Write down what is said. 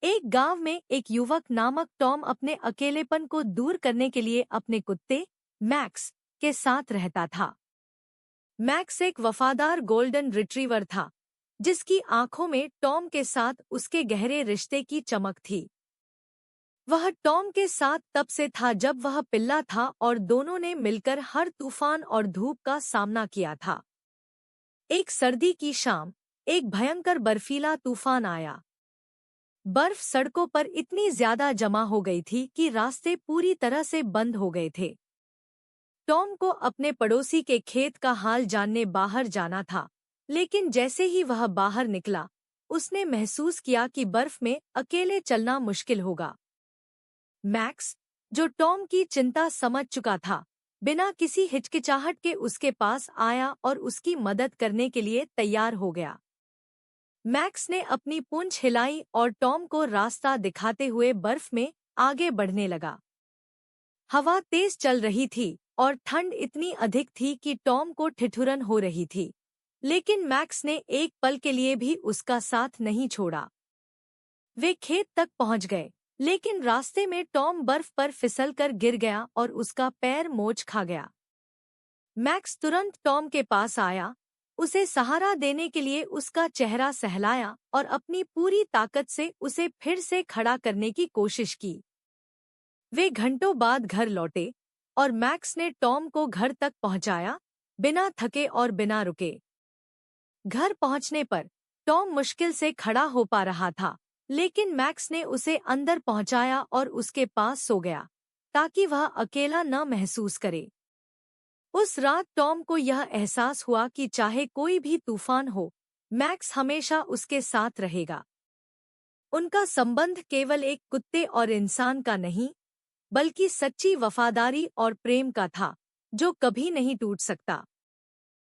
एक गांव में एक युवक नामक टॉम अपने अकेलेपन को दूर करने के लिए अपने कुत्ते मैक्स के साथ रहता था। मैक्स एक वफादार गोल्डन रिट्रीवर था, जिसकी आंखों में टॉम के साथ उसके गहरे रिश्ते की चमक थी। वह टॉम के साथ तब से था जब वह पिल्ला था और दोनों ने मिलकर हर तूफान और धूप का सामना किया था। एक सर्दी की शाम, एक भयंकर बर्फीला तूफान आया। बर्फ सड़कों पर इतनी ज्यादा जमा हो गई थी कि रास्ते पूरी तरह से बंद हो गए थे। टॉम को अपने पड़ोसी के खेत का हाल जानने बाहर जाना था, लेकिन जैसे ही वह बाहर निकला, उसने महसूस किया कि बर्फ में अकेले चलना मुश्किल होगा। मैक्स, जो टॉम की चिंता समझ चुका था, बिना किसी हिचकिचाहट के उसके पास आया और उसकी मदद करने के लिए तैयार हो गया। मैक्स ने अपनी पूंछ हिलाई और टॉम को रास्ता दिखाते हुए बर्फ में आगे बढ़ने लगा। हवा तेज चल रही थी और ठंड इतनी अधिक थी कि टॉम को ठिठुरन हो रही थी, लेकिन मैक्स ने एक पल के लिए भी उसका साथ नहीं छोड़ा। वे खेत तक पहुंच गए, लेकिन रास्ते में टॉम बर्फ पर फिसलकर गिर गया और उसका पैर मोच खा गया। मैक्स तुरंत टॉम के पास आया, उसे सहारा देने के लिए उसका चेहरा सहलाया और अपनी पूरी ताकत से उसे फिर से खड़ा करने की कोशिश की। वे घंटों बाद घर लौटे और मैक्स ने टॉम को घर तक पहुंचाया, बिना थके और बिना रुके। घर पहुंचने पर टॉम मुश्किल से खड़ा हो पा रहा था, लेकिन मैक्स ने उसे अंदर पहुंचाया और उसके पास सो गया, ताकि वह अकेला न महसूस करे। उस रात टॉम को यह एहसास हुआ कि चाहे कोई भी तूफान हो, मैक्स हमेशा उसके साथ रहेगा। उनका संबंध केवल एक कुत्ते और इंसान का नहीं, बल्कि सच्ची वफादारी और प्रेम का था, जो कभी नहीं टूट सकता।